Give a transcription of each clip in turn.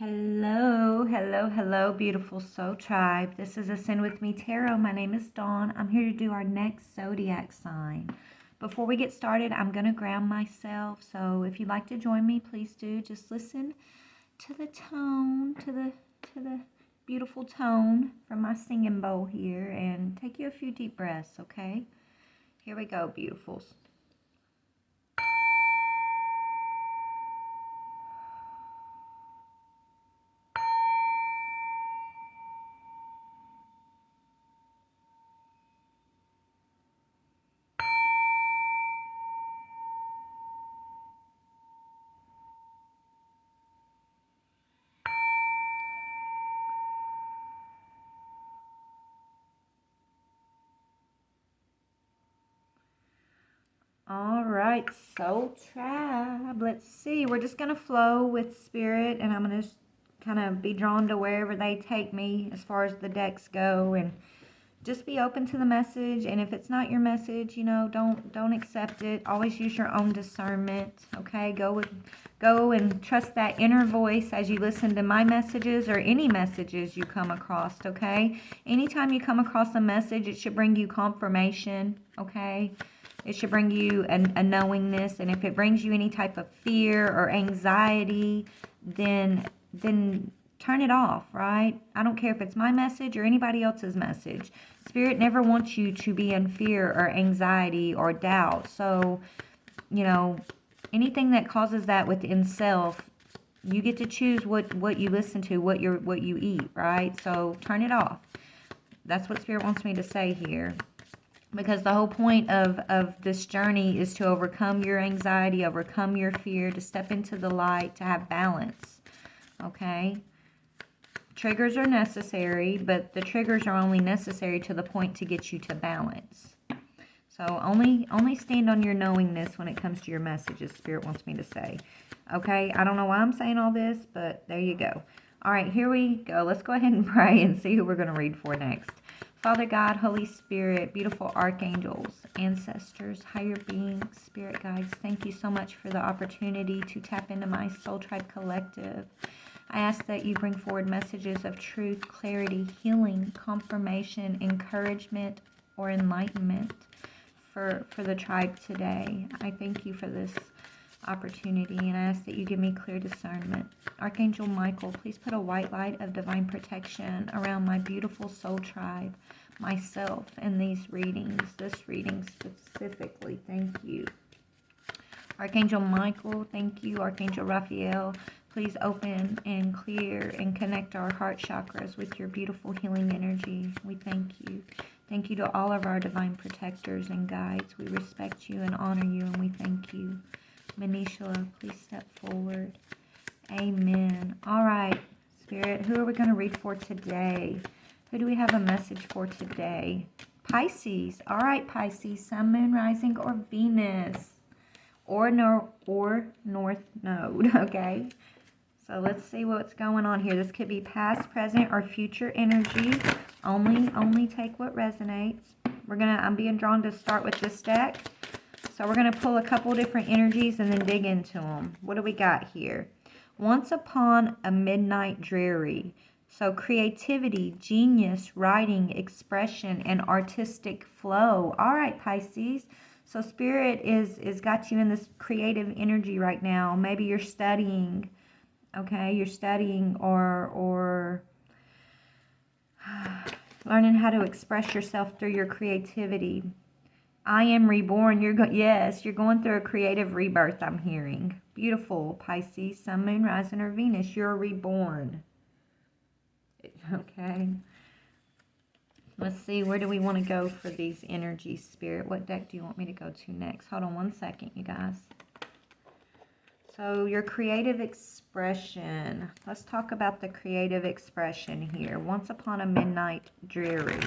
Hello, hello, hello, beautiful soul tribe. This is Ascend With Me Tarot. My name is Dawn. I'm here to do our next zodiac sign. Before we get started, I'm going to ground myself. So if you'd like to join me, please do. Just listen to the tone, to the beautiful tone from my singing bowl here, and take you a few deep breaths, okay? Here we go, beautifuls. All right, soul tribe. Let's see. We're just going to flow with spirit, and I'm going to kind of be drawn to wherever they take me as far as the decks go, and just be open to the message. And if it's not your message, don't accept it. Always use your own discernment, okay? Go and trust that inner voice as you listen to my messages or any messages you come across, okay? Anytime you come across a message, it should bring you confirmation, okay? It should bring you a knowingness, and if it brings you any type of fear or anxiety, then turn it off, right? I don't care if it's my message or anybody else's message. Spirit never wants you to be in fear or anxiety or doubt. So, anything that causes that within self, you get to choose what you listen to, what you eat, right? So turn it off. That's what Spirit wants me to say here. Because the whole point of this journey is to overcome your anxiety, overcome your fear, to step into the light, to have balance. Okay? Triggers are necessary, but the triggers are only necessary to the point to get you to balance. So only stand on your knowingness when it comes to your messages, Spirit wants me to say. Okay? I don't know why I'm saying all this, but there you go. All right, here we go. Let's go ahead and pray and see who we're going to read for next. Father God, Holy Spirit, beautiful archangels, ancestors, higher beings, spirit guides, thank you so much for the opportunity to tap into my Soul Tribe Collective. I ask that you bring forward messages of truth, clarity, healing, confirmation, encouragement, or enlightenment for the tribe today. I thank you for this opportunity, and I ask that you give me clear discernment. Archangel Michael, please put a white light of divine protection around my beautiful soul tribe, myself, and these readings, this reading specifically. Thank you. Archangel Michael, thank you. Archangel Raphael, please open and clear and connect our heart chakras with your beautiful healing energy. We thank you. Thank you to all of our divine protectors and guides. We respect you and honor you, and we thank you. Manisha, please step forward. Amen. All right, Spirit, who are we going to read for today? Who do we have a message for today? Pisces. All right, Pisces, Sun, Moon, Rising, or Venus, or North Node, okay? So let's see what's going on here. This could be past, present, or future energy. Only take what resonates. I'm being drawn to start with this deck. So we're going to pull a couple different energies and then dig into them. What do we got here? Once upon a midnight dreary. So creativity, genius, writing, expression, and artistic flow. All right, Pisces. So Spirit is got you in this creative energy right now. Maybe you're studying, okay? You're studying or learning how to express yourself through your creativity. I am reborn. You're going through a creative rebirth, I'm hearing. Beautiful, Pisces, Sun, Moon, Rising, or Venus. You're reborn. Okay. Let's see. Where do we want to go for these energies, Spirit? What deck do you want me to go to next? Hold on one second, you guys. So your creative expression. Let's talk about the creative expression here. Once upon a midnight dreary.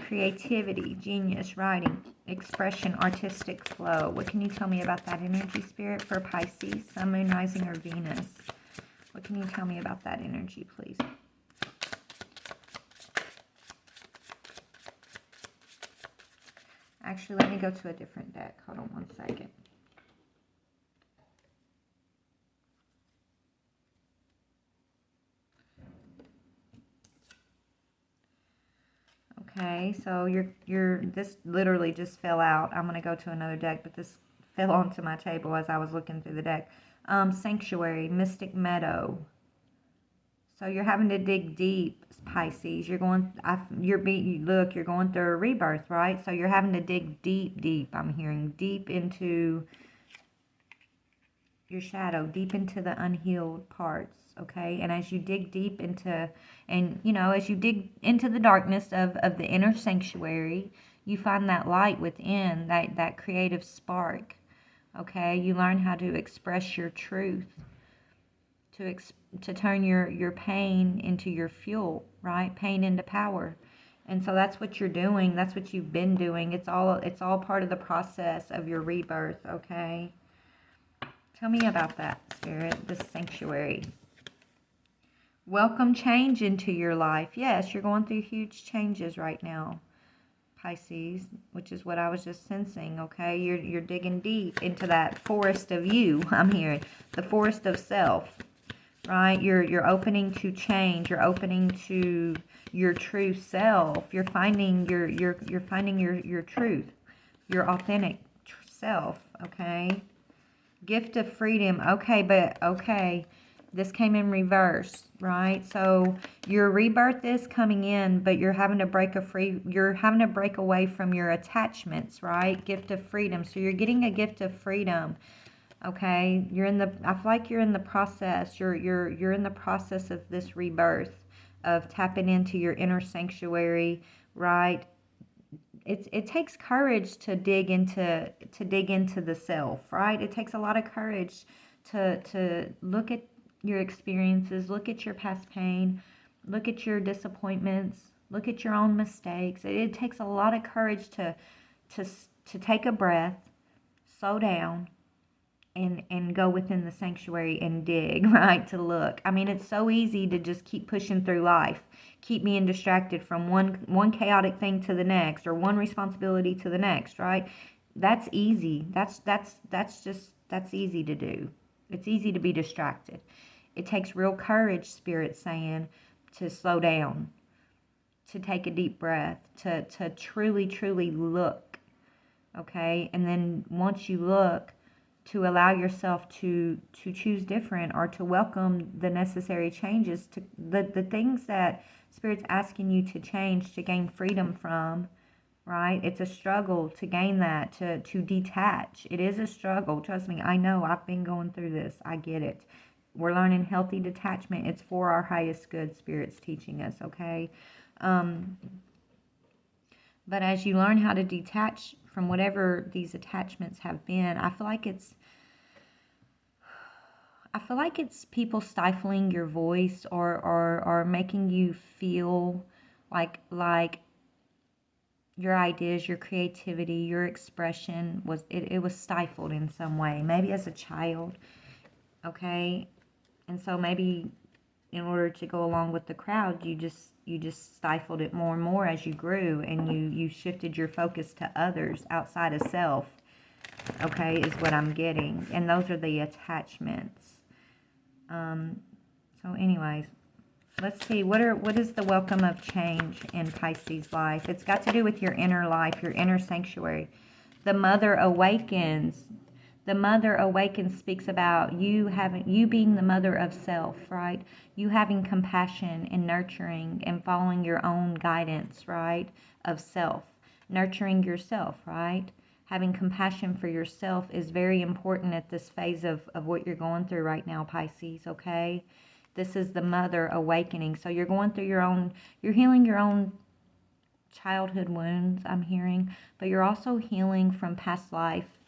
Creativity, genius, writing, expression, artistic flow. What can you tell me about that energy, Spirit, for Pisces, Sun, Moon, Rising, or Venus? What can you tell me about that energy, please? Actually, let me go to a different deck. Hold on one second. Okay, so this literally just fell out. I'm gonna go to another deck, but this fell onto my table as I was looking through the deck. Sanctuary, Mystic Meadow. So you're having to dig deep, Pisces. You're going. Look, you're going through a rebirth, right? So you're having to dig deep, deep. I'm hearing deep into your shadow, deep into the unhealed parts. Okay, and as you dig deep into, and as you dig into the darkness of the inner sanctuary, you find that light within, that creative spark. Okay, you learn how to express your truth, to turn your pain into your fuel, right? Pain into power. And so that's what you're doing. That's what you've been doing. It's all part of the process of your rebirth, okay? Tell me about that, Spirit, this sanctuary. Welcome change into your life. Yes, you're going through huge changes right now, Pisces, which is what I was just sensing, okay? You're digging deep into that forest of you. I'm hearing the forest of self, right? You're opening to change. You're opening to your true self. You're finding you're finding your truth, your authentic self, okay? Gift of freedom. Okay, but okay. This came in reverse, right? So your rebirth is coming in, but you're having to you're having to break away from your attachments, right? Gift of freedom. So you're getting a gift of freedom. Okay? I feel like you're in the process. You're in the process of this rebirth, of tapping into your inner sanctuary, right? It takes courage to dig into the self, right? It takes a lot of courage to look at your experiences, look at your past pain, look at your disappointments, look at your own mistakes. It takes a lot of courage to take a breath, slow down, and go within the sanctuary and dig, right? To look. I mean, it's so easy to just keep pushing through life, keep being distracted from one chaotic thing to the next, or one responsibility to the next, right? That's easy. That's easy to do. It's easy to be distracted. It takes real courage, Spirit saying, to slow down, to take a deep breath, to truly, truly look, okay? And then once you look, to allow yourself to choose different, or to welcome the necessary changes, to the things that Spirit's asking you to change, to gain freedom from, right? It's a struggle to gain that, to detach. It is a struggle. Trust me, I know. I've been going through this. I get it. We're learning healthy detachment. It's for our highest good, Spirit's teaching us, okay? But as you learn how to detach from whatever these attachments have been, I feel like it's people stifling your voice, or making you feel like your ideas, your creativity, your expression it was stifled in some way, maybe as a child, okay? And so maybe in order to go along with the crowd, you just stifled it more and more as you grew, and you shifted your focus to others outside of self, okay, is what I'm getting. And those are the attachments. So anyways, let's see, what is the welcome of change in Pisces life? It's got to do with your inner life, your inner sanctuary. The Mother awakens. The Mother awakens speaks about you being the mother of self, right? You having compassion and nurturing and following your own guidance, right? Of self. Nurturing yourself, right? Having compassion for yourself is very important at this phase of what you're going through right now, Pisces, okay? This is the Mother awakening. So you're going through you're healing your own childhood wounds, I'm hearing, but you're also healing from past life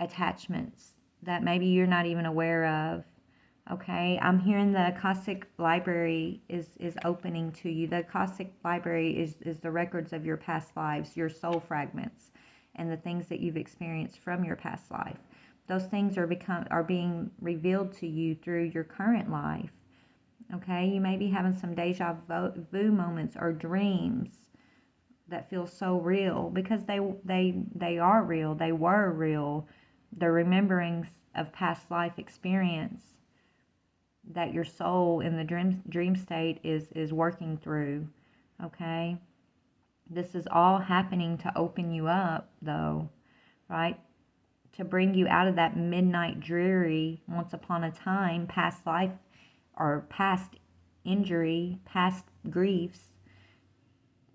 attachments that maybe you're not even aware of. Okay, I'm hearing the Akashic Library is opening to you. The Akashic Library is the records of your past lives, your soul fragments, and the things that you've experienced from your past life. Those things are being revealed to you through your current life. Okay, you may be having some deja vu moments or dreams that feel so real, because they are real. They were real. The rememberings of past life experience that your soul in the dream state is working through, Okay? This is all happening to open you up, though, right? To bring you out of that midnight dreary, once upon a time, past life or past injury, past griefs,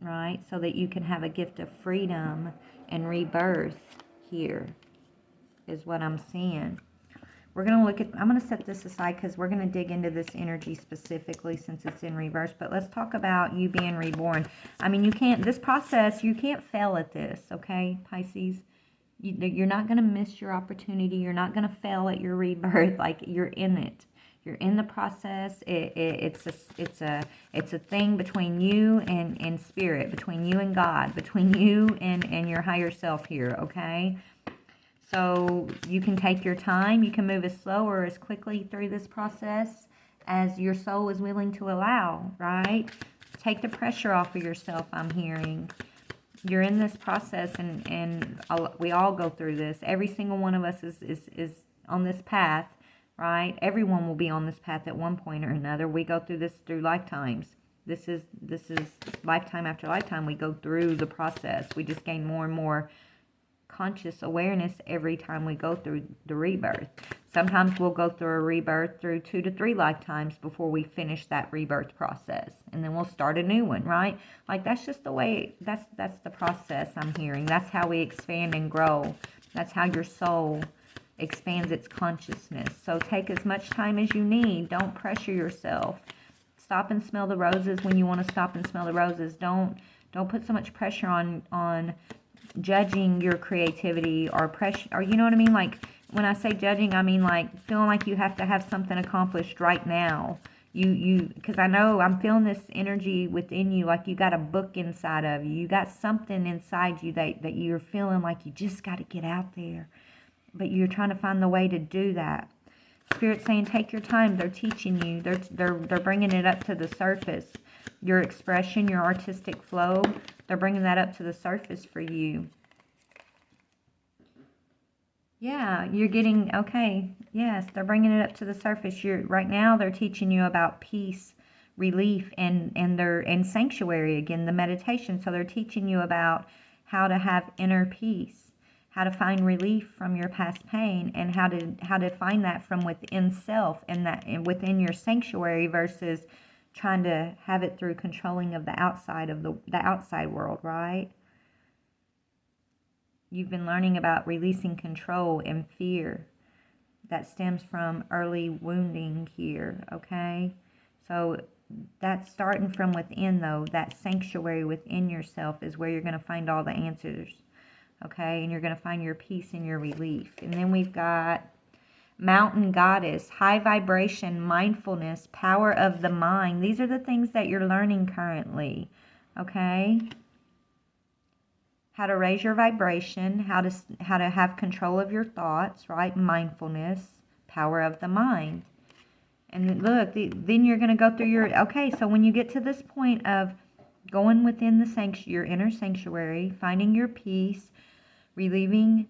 right? So that you can have a gift of freedom and rebirth here is what I'm seeing. We're going to look at, I'm going to set this aside because we're going to dig into this energy specifically since it's in reverse. But let's talk about you being reborn. I mean, you can't, this process, you can't fail at this, okay, Pisces? You're not going to miss your opportunity. You're not going to fail at your rebirth. Like, you're in it. You're in the process. It's a thing between you and spirit, between you and God, between you and your higher self here, okay? So you can take your time. You can move as slow or as quickly through this process as your soul is willing to allow, right? Take the pressure off of yourself, I'm hearing. You're in this process, and we all go through this. Every single one of us is on this path, right? Everyone will be on this path at one point or another. We go through this through lifetimes. This is lifetime after lifetime. We go through the process. We just gain more and more conscious awareness every time we go through the rebirth. Sometimes we'll go through a rebirth through 2 to 3 lifetimes before we finish that rebirth process, and then we'll start a new one, right? Like, that's just the way, that's the process I'm hearing. That's how we expand and grow. That's how your soul expands its consciousness. So take as much time as you need. Don't pressure yourself. Stop and smell the roses when you want to stop and smell the roses. Don't put so much pressure on judging your creativity or pressure, or you know what I mean? Like, when I say judging, I mean like feeling like you have to have something accomplished right now. Because I know I'm feeling this energy within you, like you got a book inside of you. You got something inside you that you're feeling like you just got to get out there. But you're trying to find the way to do that. Spirit's saying, take your time. They're teaching you. They're bringing it up to the surface. Your expression, your artistic flow, they're bringing that up to the surface for you. Yeah, you're getting, okay, yes, they're bringing it up to the surface. Right now, they're teaching you about peace, relief, and sanctuary, again, the meditation. So they're teaching you about how to have inner peace, how to find relief from your past pain, and how to find that from within self and within your sanctuary versus trying to have it through controlling of the outside world, right? You've been learning about releasing control and fear that stems from early wounding here, okay? So that's starting from within, though. That sanctuary within yourself is where you're going to find all the answers, okay? And you're going to find your peace and your relief. And then we've got Mountain Goddess, high vibration, mindfulness, power of the mind. These are the things that you're learning currently, okay? How to raise your vibration, how to have control of your thoughts, right? Mindfulness, power of the mind. And look, then you're going to go through your, okay, so when you get to this point of going within your inner sanctuary, finding your peace, relieving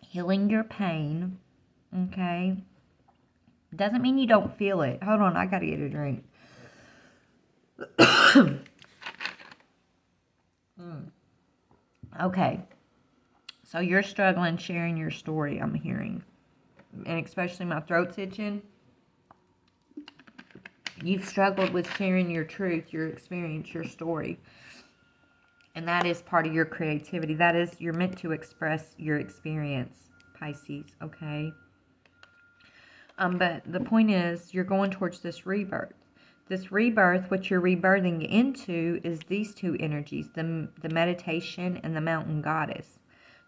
healing your pain, okay? Doesn't mean you don't feel it. Hold on, I gotta get a drink. Okay, so you're struggling sharing your story, I'm hearing. And especially my throat's itching. You've struggled with sharing your truth, your experience, your story. And that is part of your creativity. That is, you're meant to express your experience, Pisces, okay? But the point is, you're going towards this rebirth. This rebirth, what you're rebirthing into, is these two energies, the meditation and the Mountain Goddess.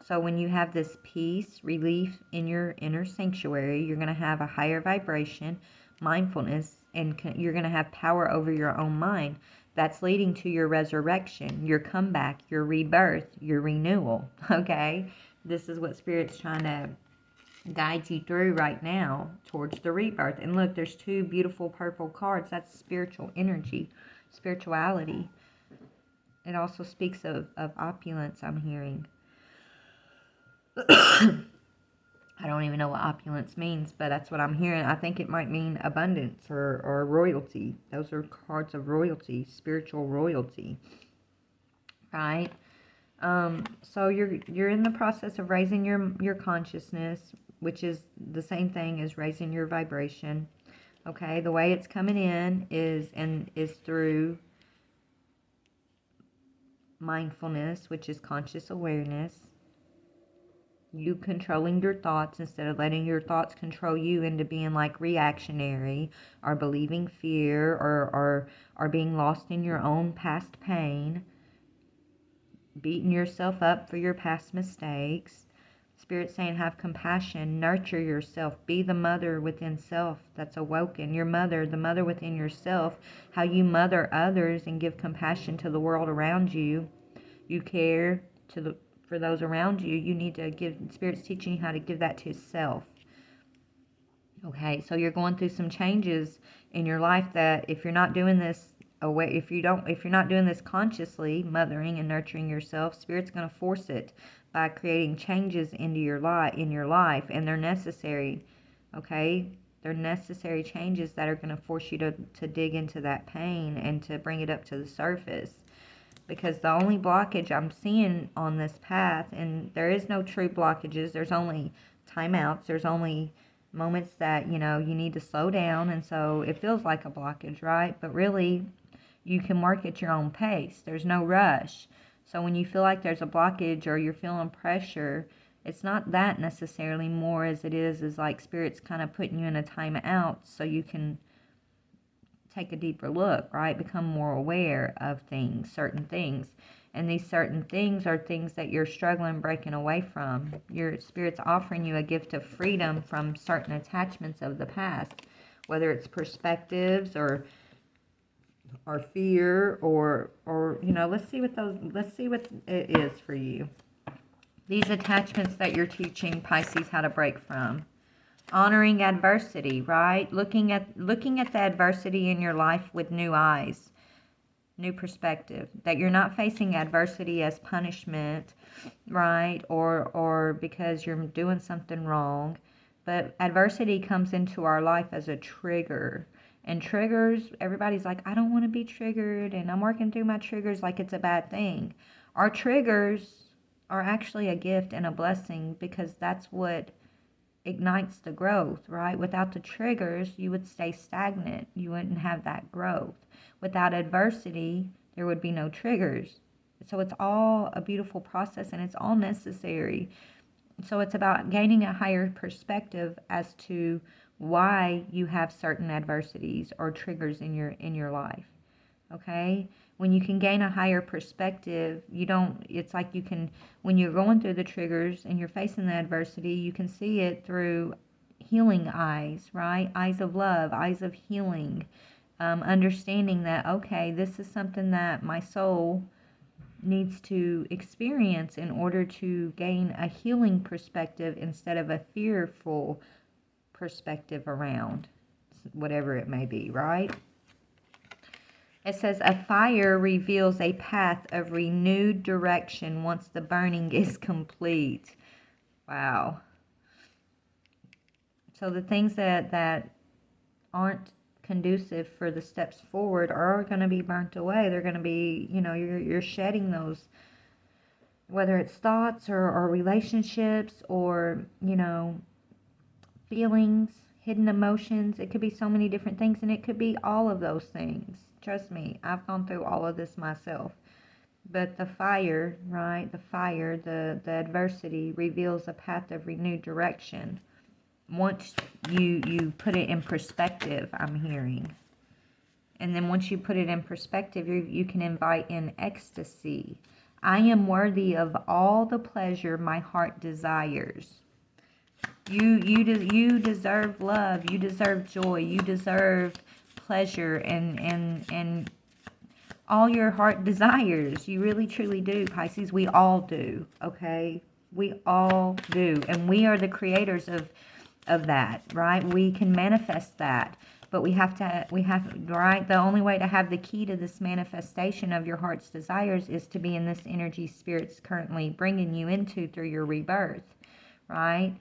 So when you have this peace, relief in your inner sanctuary, you're going to have a higher vibration, mindfulness, and you're going to have power over your own mind. That's leading to your resurrection, your comeback, your rebirth, your renewal, okay? This is what Spirit's trying to guide you through right now towards the rebirth. And look, there's 2 beautiful purple cards. That's spiritual energy, spirituality. It also speaks of opulence, I'm hearing. I don't even know what opulence means, but that's what I'm hearing. I think it might mean abundance or royalty. Those are cards of royalty, spiritual royalty, right? So you're in the process of raising your consciousness, which is the same thing as raising your vibration. Okay, the way it's coming in is through mindfulness, which is conscious awareness. You controlling your thoughts instead of letting your thoughts control you into being like reactionary or believing fear or being lost in your own past pain, beating yourself up for your past mistakes. Spirit saying have compassion, nurture yourself, be the mother within self that's awoken. Your mother, the mother within yourself, how you mother others and give compassion to the world around you. You care for those around you. You need to give, Spirit's teaching you how to give that to yourself. Okay, so you're going through some changes in your life that if you're not doing this if you're not doing this consciously, mothering and nurturing yourself, Spirit's going to force it by creating changes into your life, and they're necessary. Okay, they're necessary changes that are going to force you to dig into that pain and to bring it up to the surface. Because the only blockage I'm seeing on this path, and there is no true blockages, there's only timeouts, there's only moments that, you need to slow down, and so it feels like a blockage, right? But really, you can work at your own pace. There's no rush. So when you feel like there's a blockage or you're feeling pressure, it's not that necessarily more as it is like Spirit's kind of putting you in a timeout so you can take a deeper look, right? Become more aware of things, certain things. And these certain things are things that you're struggling breaking away from. Your Spirit's offering you a gift of freedom from certain attachments of the past, whether it's perspectives or fear or let's see what it is for you. These attachments that you're teaching Pisces how to break from. Honoring adversity, right? Looking at the adversity in your life with new eyes, new perspective. That you're not facing adversity as punishment, right? Or because you're doing something wrong. But adversity comes into our life as a trigger. And triggers, everybody's like, I don't want to be triggered, and I'm working through my triggers like it's a bad thing. Our triggers are actually a gift and a blessing, because that's what ignites the growth, right? Without the triggers, you would stay stagnant. You wouldn't have that growth. Without adversity, there would be no triggers. So it's all a beautiful process, and it's all necessary. So it's about gaining a higher perspective as to why you have certain adversities or triggers in your life. Okay? When you can gain a higher perspective, it's like you can, when you're going through the triggers and you're facing the adversity, you can see it through healing eyes, right? Eyes of love, eyes of healing. Understanding that, okay, this is something that my soul needs to experience in order to gain a healing perspective instead of a fearful perspective around whatever it may be, right? It says a fire reveals a path of renewed direction once the burning is complete. Wow. So the things that aren't conducive for the steps forward are going to be burnt away. They're going to be, you're shedding those, whether it's thoughts or relationships or, feelings, hidden emotions. It could be so many different things, and it could be all of those things. Trust me, I've gone through all of this myself. But the fire, right, the adversity reveals a path of renewed direction. Once you put it in perspective, I'm hearing. And then once you put it in perspective, you can invite in ecstasy. I am worthy of all the pleasure my heart desires. You deserve love. You deserve joy. You deserve pleasure and all your heart desires. You really truly do, Pisces. We all do. Okay, we all do, and we are the creators of that, right? We can manifest that, but we have right. The only way to have the key to this manifestation of your heart's desires is to be in this energy Spirit's currently bringing you into through your rebirth, right?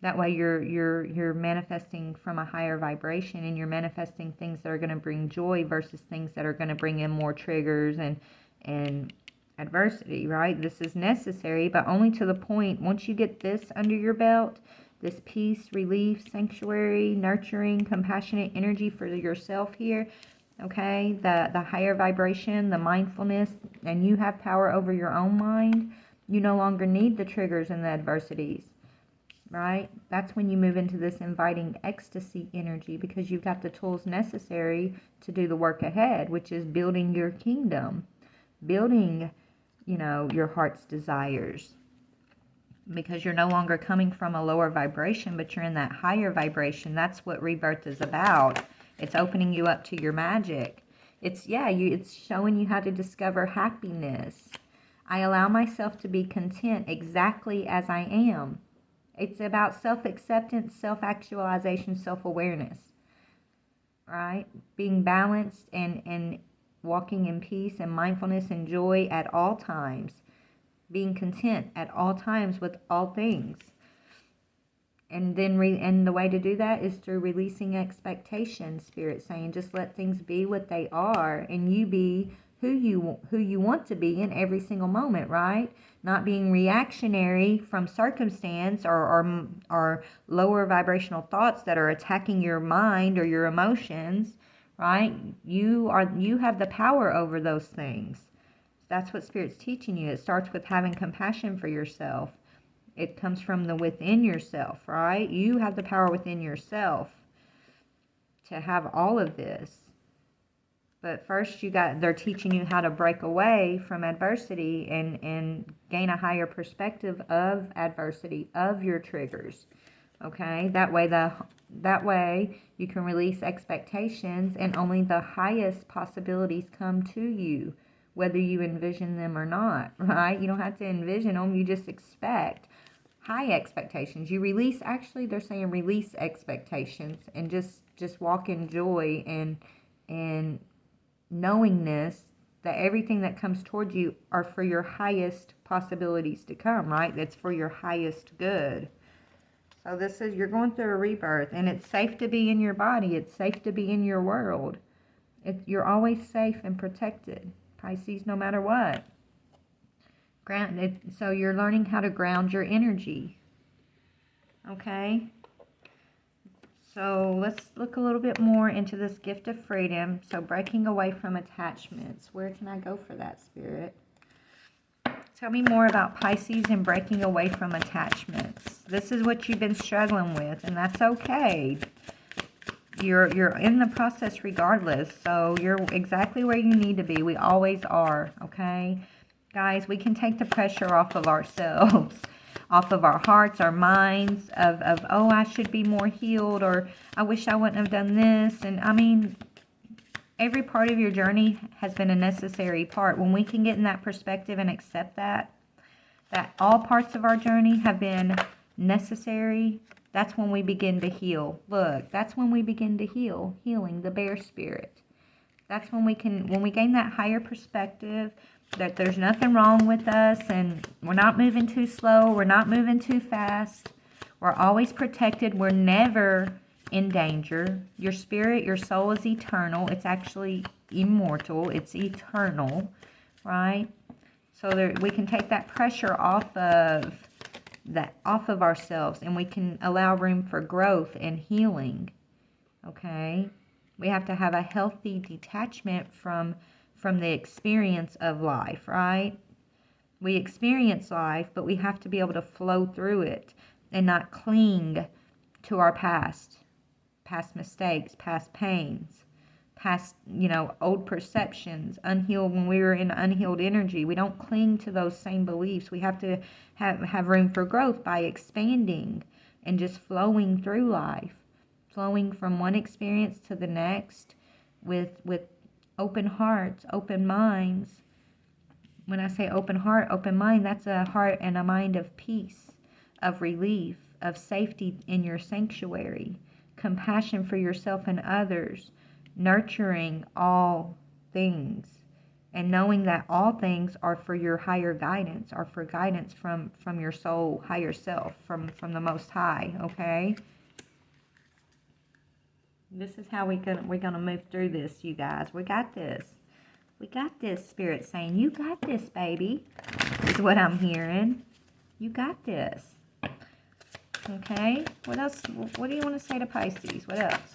That way you're manifesting from a higher vibration, and you're manifesting things that are going to bring joy versus things that are going to bring in more triggers and adversity, right? This is necessary, but only to the point. Once you get this under your belt, this peace, relief, sanctuary, nurturing, compassionate energy for yourself here, okay, the higher vibration, the mindfulness, and you have power over your own mind, you no longer need the triggers and the adversities, right? That's when you move into this inviting ecstasy energy, because you've got the tools necessary to do the work ahead, which is building your kingdom, building, your heart's desires, because you're no longer coming from a lower vibration, but you're in that higher vibration. That's what rebirth is about. It's opening you up to your magic. It's showing you how to discover happiness. I allow myself to be content exactly as I am. It's about self-acceptance, self-actualization, self-awareness, right? Being balanced and walking in peace and mindfulness and joy at all times. Being content at all times with all things. And then and the way to do that is through releasing expectations. Spirit saying, just let things be what they are, and you be who you want to be in every single moment, right? Not being reactionary from circumstance or lower vibrational thoughts that are attacking your mind or your emotions, right? You have the power over those things. That's what Spirit's teaching you. It starts with having compassion for yourself. It comes from the within yourself, right? You have the power within yourself to have all of this. But first they're teaching you how to break away from adversity and gain a higher perspective of adversity, of your triggers. Okay? That way you can release expectations, and only the highest possibilities come to you, whether you envision them or not, right? You don't have to envision them, you just expect. High expectations. You release, actually they're saying release expectations, and just walk in joy and knowingness that everything that comes towards you are for your highest possibilities to come, right? That's for your highest good. So this is, you're going through a rebirth, and it's safe to be in your body. It's safe to be in your world. You're always safe and protected, Pisces, no matter what. So you're learning how to ground your energy. Okay? So let's look a little bit more into this gift of freedom. So breaking away from attachments. Where can I go for that, Spirit? Tell me more about Pisces and breaking away from attachments. This is what you've been struggling with, and that's okay. You're in the process regardless, so you're exactly where you need to be. We always are, okay? Guys, we can take the pressure off of ourselves, off of our hearts, our minds, of oh, I should be more healed, or I wish I wouldn't have done this. And I mean, every part of your journey has been a necessary part. When we can get in that perspective and accept that all parts of our journey have been necessary, that's when we begin to heal. Look, that's when we begin to heal, healing the bear spirit. That's when we gain that higher perspective, that there's nothing wrong with us, and we're not moving too slow, we're not moving too fast, we're always protected, we're never in danger. Your spirit, your soul is eternal. It's actually immortal. It's eternal, right? So we can take that pressure off of ourselves, and we can allow room for growth and healing. Okay? We have to have a healthy detachment from the experience of life, right? We experience life, but we have to be able to flow through it and not cling to our past mistakes, past pains, past, old perceptions, unhealed, when we were in unhealed energy. We don't cling to those same beliefs. We have to have room for growth by expanding and just flowing through life, flowing from one experience to the next with open hearts, open minds. When I say open heart, open mind, that's a heart and a mind of peace, of relief, of safety in your sanctuary, compassion for yourself and others, nurturing all things, And knowing that all things are for your higher guidance, are for guidance from your soul, higher self, from the Most High, okay? This is how we're gonna move through this, you guys. We got this. We got this, Spirit saying, you got this, baby, is what I'm hearing. You got this. Okay? What else? What do you want to say to Pisces? What else?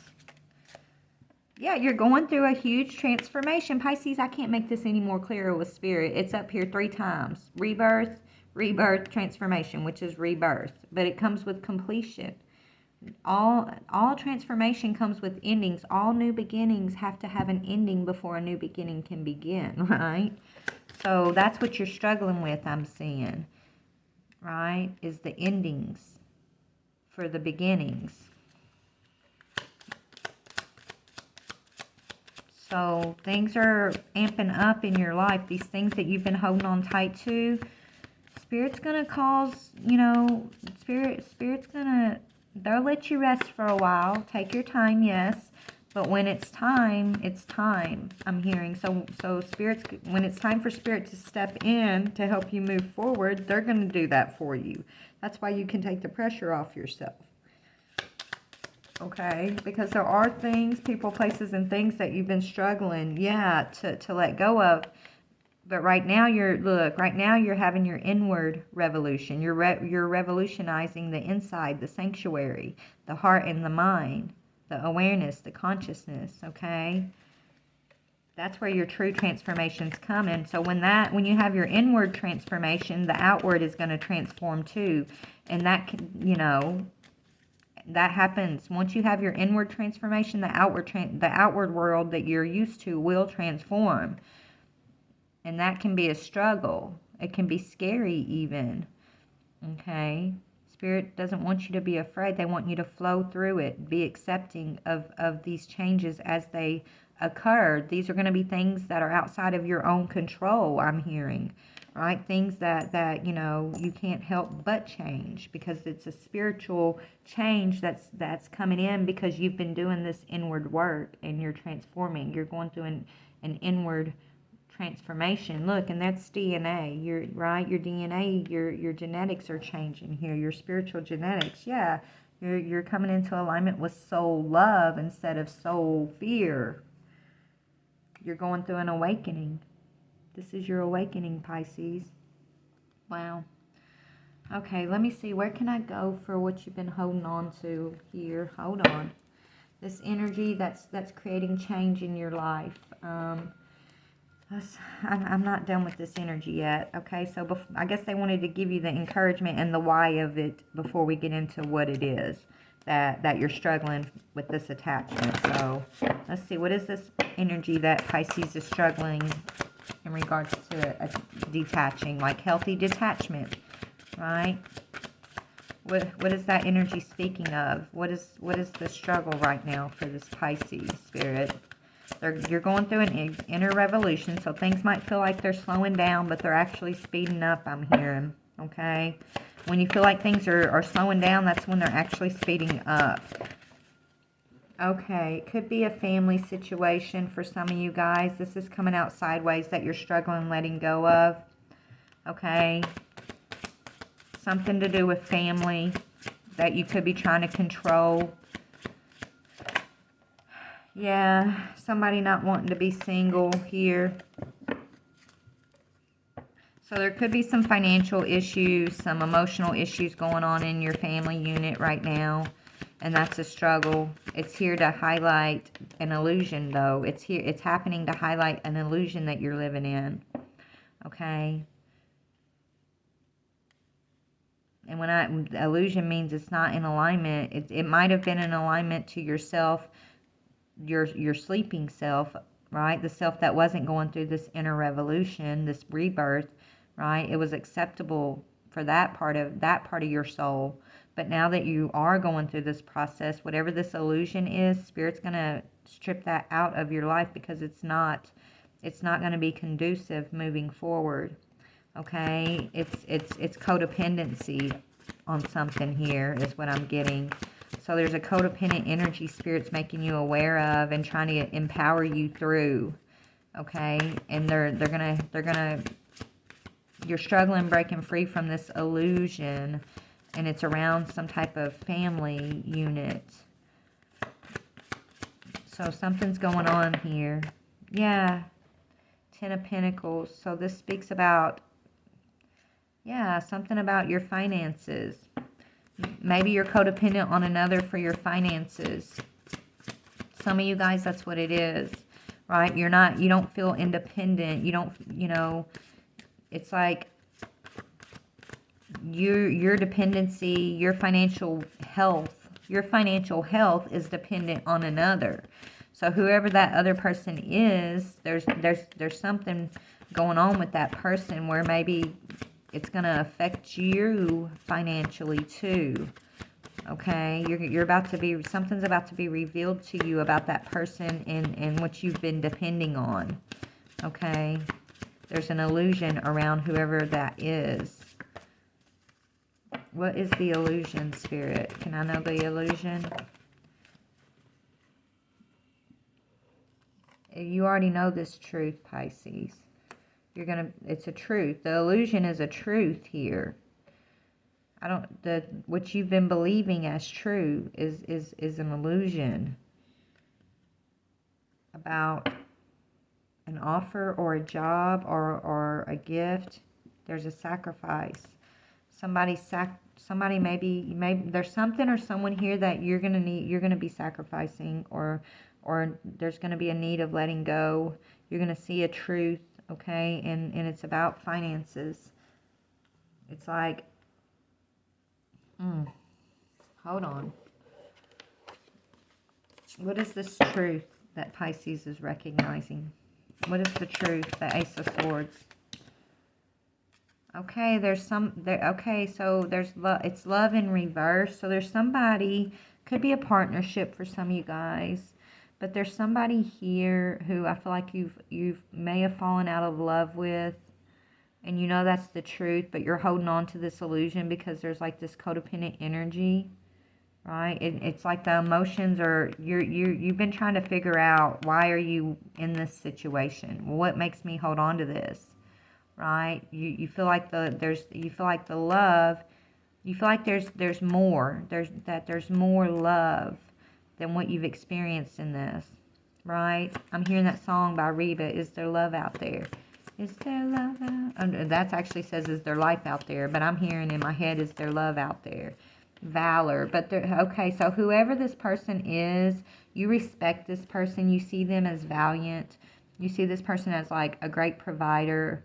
Yeah, you're going through a huge transformation. Pisces, I can't make this any more clearer with Spirit. It's up here 3 times. Rebirth, rebirth, transformation, which is rebirth. But it comes with completion. All transformation comes with endings. All new beginnings have to have an ending before a new beginning can begin, right? So that's what you're struggling with, I'm seeing, right? Is the endings for the beginnings. So things are amping up in your life. These things that you've been holding on tight to, Spirit's going to cause, you know, Spirit's going to, they'll let you rest for a while. Take your time, yes. But when it's time, I'm hearing. So Spirit's, when it's time for Spirit to step in to help you move forward, they're going to do that for you. That's why you can take the pressure off yourself. Okay? Because there are things, people, places, and things that you've been struggling, yeah, to let go of. But right now right now you're having your inward revolution. You're revolutionizing the inside, the sanctuary, the heart and the mind, the awareness, the consciousness, okay? That's where your true transformation's coming. So when you have your inward transformation, the outward is going to transform too. And that can, you know, that happens once you have your inward transformation. The outward world that you're used to will transform. And that can be a struggle. It can be scary even. Okay? Spirit doesn't want you to be afraid. They want you to flow through it. Be accepting of these changes as they occur. These are going to be things that are outside of your own control, I'm hearing. Right? Things that you know, you can't help but change, because it's a spiritual change that's coming in because you've been doing this inward work and you're transforming. You're going through an inward transformation. Look, and that's DNA. You're right. Your DNA, your genetics are changing here. Your spiritual genetics, yeah. You're coming into alignment with soul love instead of soul fear. You're going through an awakening. This is your awakening, Pisces. Wow. Okay, let me see. Where can I go for what you've been holding on to here? Hold on. This energy that's creating change in your life. I'm not done with this energy yet. Okay, so I guess they wanted to give you the encouragement and the why of it before we get into what it is that you're struggling with this attachment. So let's see, what is this energy that Pisces is struggling in regards to detaching, like healthy detachment, right? What is that energy speaking of? What is the struggle right now for this Pisces, Spirit? You're going through an inner revolution, so things might feel like they're slowing down, but they're actually speeding up, I'm hearing, okay? When you feel like things are slowing down, that's when they're actually speeding up. Okay, it could be a family situation for some of you guys. This is coming out sideways that you're struggling letting go of, okay? Something to do with family that you could be trying to control. Yeah, somebody not wanting to be single here. So there could be some financial issues, some emotional issues going on in your family unit right now. And that's a struggle. It's here to highlight an illusion, though. It's happening to highlight an illusion that you're living in. Okay? And when illusion means it's not in alignment, it might have been in alignment to yourself, your sleeping self, right? The self that wasn't going through this inner revolution, this rebirth, right? It was acceptable for that part of your soul. But now that you are going through this process, whatever this illusion is, Spirit's going to strip that out of your life, because it's not going to be conducive moving forward. Okay? It's codependency on something here is what I'm getting. So there's a codependent energy Spirit's making you aware of and trying to empower you through. Okay, and you're struggling breaking free from this illusion, and it's around some type of family unit. So something's going on here. Yeah, Ten of Pentacles. So this speaks about, yeah, something about your finances. Maybe you're codependent on another for your finances. Some of you guys, that's what it is, right? You don't feel independent. You don't, it's like your dependency, your financial health is dependent on another. So whoever that other person is, there's something going on with that person where maybe it's going to affect you financially too. Okay, you're about to be, something's about to be revealed to you about that person and what you've been depending on. Okay, there's an illusion around whoever that is. What is the illusion, Spirit? Can I know the illusion? You already know this truth, Pisces. It's a truth. The illusion is a truth here. What you've been believing as true is an illusion about an offer or a job or a gift. There's a sacrifice. Somebody maybe there's something or someone here that you're gonna be sacrificing, or there's gonna be a need of letting go. You're gonna see a truth, okay, and it's about finances. It's like, hold on. What is this truth that Pisces is recognizing? What is the truth? The Ace of Swords. Okay, okay, so there's love. It's love in reverse. So there's somebody, could be a partnership for some of you guys, but there's somebody here who I feel like you may have fallen out of love with, and you know that's the truth, but you're holding on to this illusion because there's like this codependent energy, right? It's like the emotions are, you've been trying to figure out, why are you in this situation? What makes me hold on to this? Right? You feel like you feel like the love, you feel like there's more. There's more love than what you've experienced in this. Right? I'm hearing that song by Reba, Is There Love Out There? Is there love out? Oh, that actually says, is there life out there? But I'm hearing in my head, is there love out there? Valor. But okay, so whoever this person is, you respect this person. You see them as valiant. You see this person as like a great provider.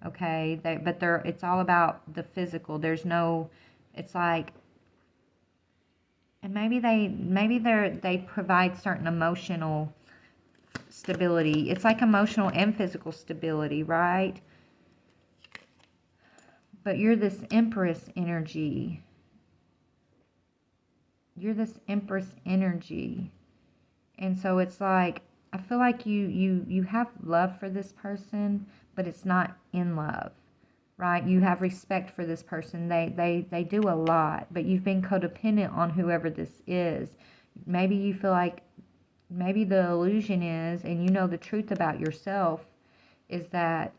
Okay, it's all about the physical. There's no, it's like, and maybe they provide certain emotional stability. It's like emotional and physical stability, right? But you're this Empress energy. You're this Empress energy. And so it's like, I feel like you have love for this person, but it's not in love, right? You have respect for this person. They do a lot, but you've been codependent on whoever this is. Maybe you feel like, maybe the illusion is, and you know the truth about yourself, is that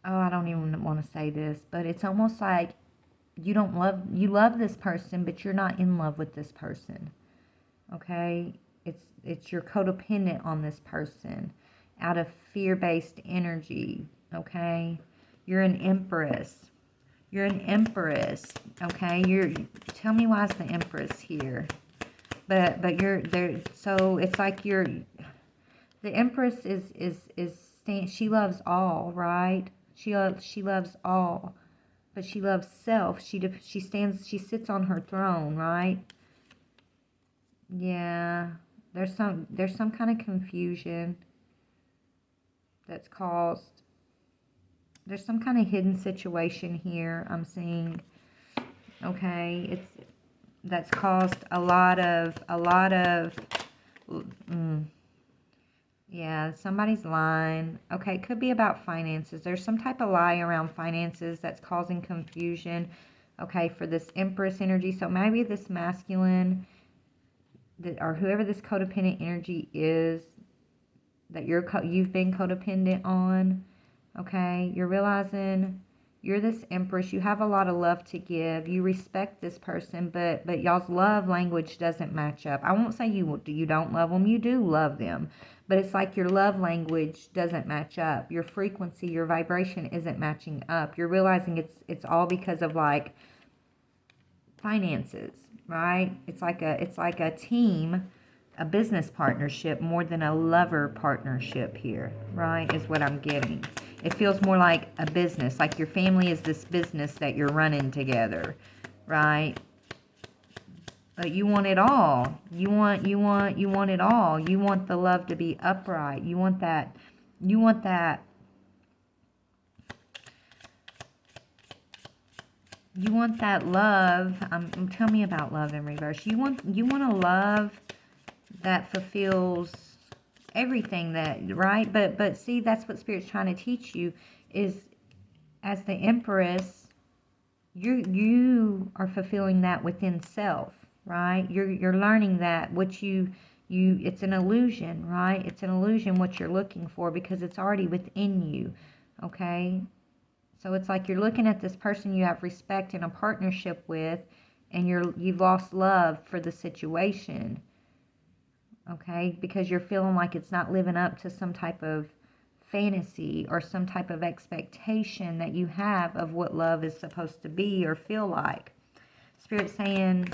I don't even want to say this, but it's almost like you love this person, but you're not in love with this person. Okay? It's you're codependent on this person out of fear-based energy. Okay? You're an Empress. You're an Empress. Okay? Tell me, why is the Empress here? But you're there, so it's like the Empress she loves all, right? She loves all. But she loves self. She sits on her throne, right? Yeah. There's some kind of confusion that's caused. There's some kind of hidden situation here I'm seeing. Okay, that's caused a lot of yeah, somebody's lying. Okay, it could be about finances. There's some type of lie around finances that's causing confusion. okay, for this Empress energy. So maybe this masculine, or whoever this codependent energy is that you've been codependent on, okay, you're realizing you're this Empress. You have a lot of love to give. You respect this person, but y'all's love language doesn't match up. I won't say you don't love them. You do love them. But it's like your love language doesn't match up. Your frequency, your vibration isn't matching up. You're realizing it's all because of like finances, right? It's like a team, a business partnership more than a lover partnership here, right? Is what I'm getting. It feels more like a business, like your family is this business that you're running together, right? But you want it all. You want it all. You want the love to be upright. You want that love. Tell me about love in reverse. You want a love that fulfills everything, that, right? But see, that's what Spirit's trying to teach you is, as the Empress, you are fulfilling that within self, right? You're learning that what you it's an illusion, right? It's an illusion what you're looking for, because it's already within you, okay? So it's like you're looking at this person you have respect in a partnership with, and you've lost love for the situation, okay? Because you're feeling like it's not living up to some type of fantasy or some type of expectation that you have of what love is supposed to be or feel like. Spirit's saying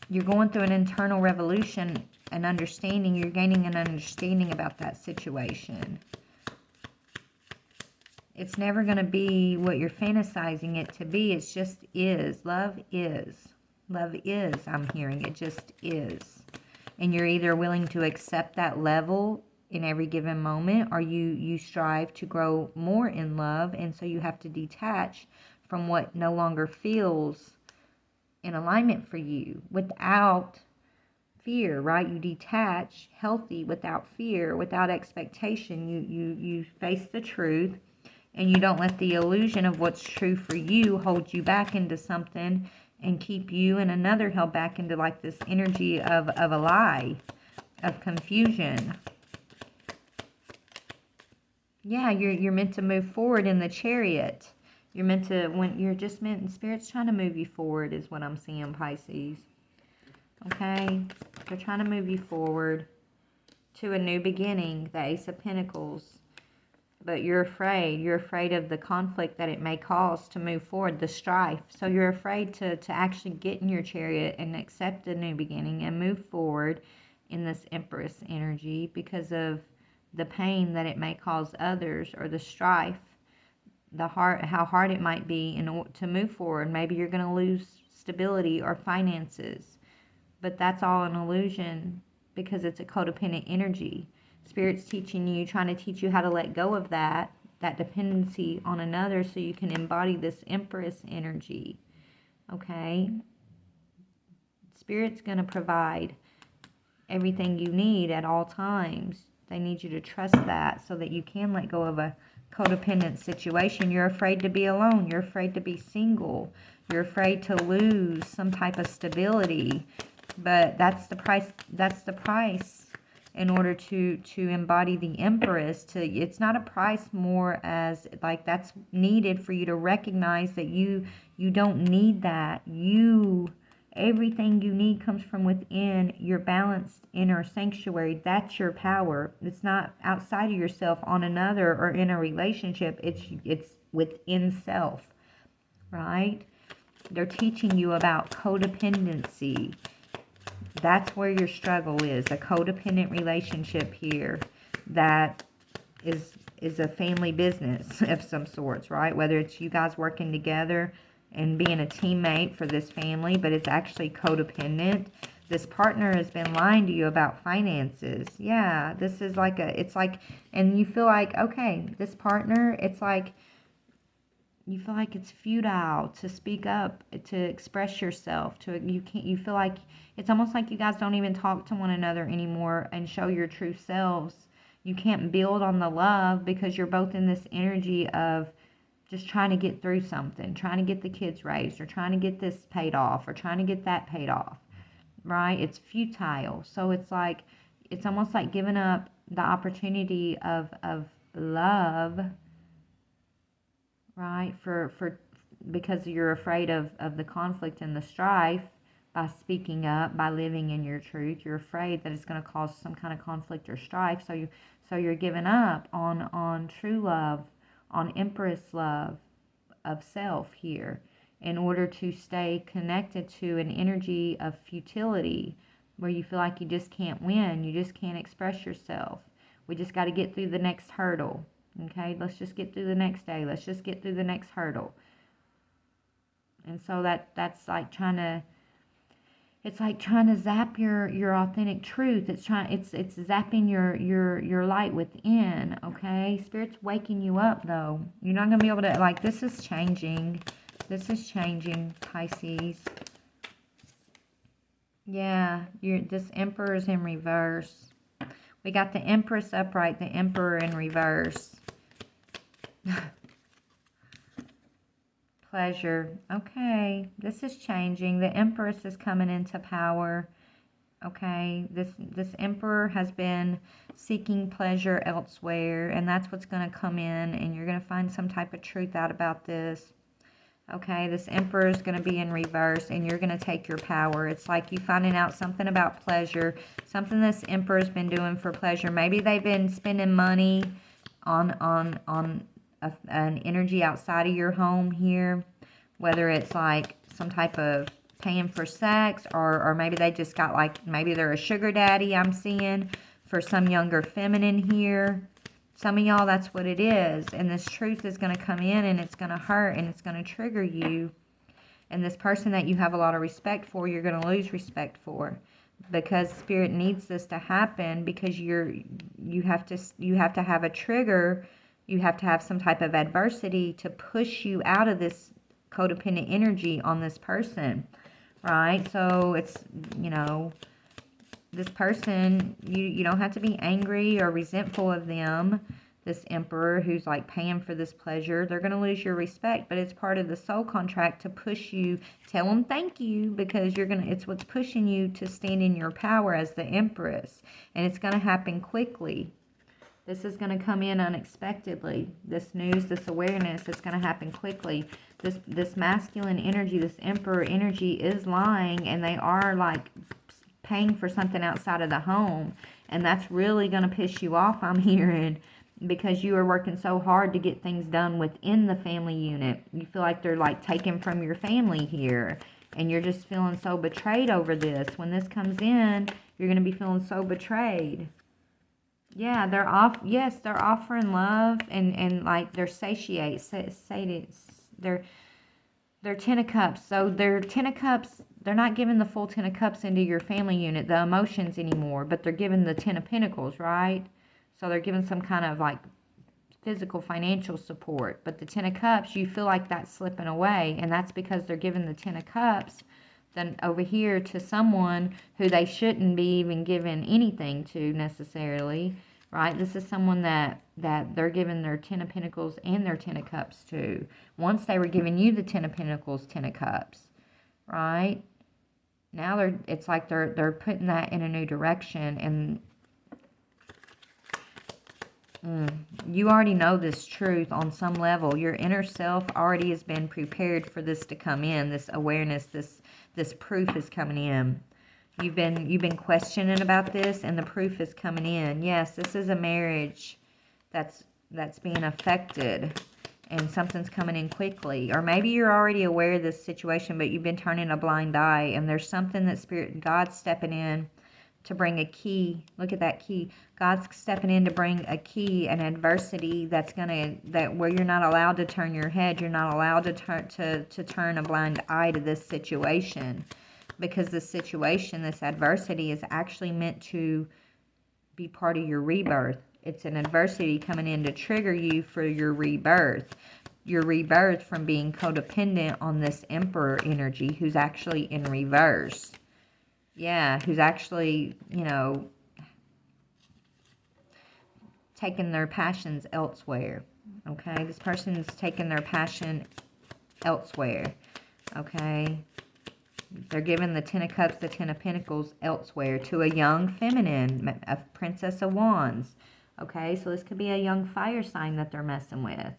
you're going through an internal revolution, an understanding. You're gaining an understanding about that situation. It's never going to be what you're fantasizing it to be. It just is. Love is. Love is, I'm hearing. It just is. And you're either willing to accept that level in every given moment, or you strive to grow more in love, and so you have to detach from what no longer feels in alignment for you without fear, right? You detach healthy without fear, without expectation. You face the truth, and you don't let the illusion of what's true for you hold you back into something and keep you and another held back into like this energy of a lie, of confusion. Yeah, you're meant to move forward in the Chariot. You're meant to, Spirit's trying to move you forward is what I'm seeing, Pisces. Okay? They're trying to move you forward to a new beginning, the Ace of Pentacles. But you're afraid. You're afraid of the conflict that it may cause to move forward, the strife. So you're afraid to actually get in your Chariot and accept a new beginning and move forward in this Empress energy because of the pain that it may cause others, or the strife, how hard it might be to move forward. Maybe you're going to lose stability or finances, but that's all an illusion because it's a codependent energy. Spirit's teaching you, trying to teach you how to let go of that dependency on another, so you can embody this Empress energy. Okay? Spirit's going to provide everything you need at all times. They need you to trust that so that you can let go of a codependent situation. You're afraid to be alone. You're afraid to be single. You're afraid to lose some type of stability. But that's the price. That's the price in order to embody the Empress. It's not a price, more as like that's needed for you to recognize that you don't need that. Everything you need comes from within your balanced inner sanctuary. That's your power. It's not outside of yourself on another or in a relationship. It's within self, right? They're teaching you about codependency. That's where your struggle is, a codependent relationship here that is a family business of some sorts, right? Whether it's you guys working together and being a teammate for this family, but it's actually codependent. This partner has been lying to you about finances. Yeah, this is like and you feel like, okay, this partner, it's like, you feel like it's futile to speak up, to express yourself, you feel like, it's almost like you guys don't even talk to one another anymore and show your true selves. You can't build on the love because you're both in this energy of just trying to get through something, trying to get the kids raised, or trying to get this paid off, or trying to get that paid off, right? It's futile. So it's like, it's almost like giving up the opportunity of love, right? Because you're afraid of the conflict and the strife. By speaking up, by living in your truth, you're afraid that it's going to cause some kind of conflict or strife. So you're giving up on true love, on Empress love of self here, in order to stay connected to an energy of futility, where you feel like you just can't win, you just can't express yourself. We just got to get through the next hurdle. Okay, let's just get through the next day. Let's just get through the next hurdle. And so that's like trying to, it's like trying to zap your authentic truth. It's zapping your light within, okay? Spirit's waking you up, though. You're not going to be able to, like, this is changing. This is changing, Pisces. Yeah, this Emperor is in reverse. We got the Empress upright, the Emperor in reverse. Pleasure. Okay, this is changing. The Empress is coming into power. Okay, this Emperor has been seeking pleasure elsewhere, and that's what's going to come in, and you're going to find some type of truth out about this. Okay, this Emperor is going to be in reverse, and you're going to take your power. It's like you finding out something about pleasure, something this Emperor's been doing for pleasure. Maybe they've been spending money on an energy outside of your home here, whether it's like some type of paying for sex, or maybe they just got, like, maybe they're a sugar daddy, I'm seeing, for some younger feminine here. Some of y'all, that's what it is. And this truth is going to come in, and it's going to hurt, and it's going to trigger you. And this person that you have a lot of respect for, you're going to lose respect for, because Spirit needs this to happen, because you have to have a trigger. You have to have some type of adversity to push you out of this codependent energy on this person, right? So it's, this person, you don't have to be angry or resentful of them. This Emperor who's like paying for this pleasure, they're going to lose your respect, but it's part of the soul contract to push you. Tell them thank you, because it's what's pushing you to stand in your power as the Empress, and it's going to happen quickly. This is going to come in unexpectedly. This news, this awareness, it's going to happen quickly. This masculine energy, this Emperor energy is lying, and they are like paying for something outside of the home. And that's really going to piss you off, I'm hearing, because you are working so hard to get things done within the family unit. You feel like they're like taken from your family here, and you're just feeling so betrayed over this. When this comes in, you're going to be feeling so betrayed. Yeah, they're offering love, and like they're sated. They're Ten of Cups. So they're Ten of Cups. They're not giving the full Ten of Cups into your family unit, the emotions anymore, but they're giving the Ten of Pentacles, right? So they're giving some kind of like physical, financial support. But the Ten of Cups, you feel like that's slipping away, and that's because they're giving the Ten of Cups then over here to someone who they shouldn't be even giving anything to necessarily, right? This is someone that they're giving their Ten of Pentacles and their Ten of Cups to. Once they were giving you the Ten of Pentacles, Ten of Cups, right? Now it's like they're putting that in a new direction, and you already know this truth on some level. Your inner self already has been prepared for this to come in. This awareness, this proof is coming in. You've been questioning about this, and the proof is coming in. Yes, this is a marriage that's being affected, and something's coming in quickly. Or maybe you're already aware of this situation, but you've been turning a blind eye, and there's something that God's stepping in to bring a key. Look at that key. God's stepping in to bring a key, an adversity where you're not allowed to turn your head. You're not allowed to turn a blind eye to this situation, because this situation, this adversity, is actually meant to be part of your rebirth. It's an adversity coming in to trigger you for your rebirth. Your rebirth from being codependent on this Emperor energy, who's actually in reverse. Yeah, who's actually, taking their passions elsewhere. Okay, this person's taking their passion elsewhere. Okay, they're giving the Ten of Cups, the Ten of Pentacles elsewhere to a young feminine, a Princess of Wands. Okay, so this could be a young fire sign that they're messing with.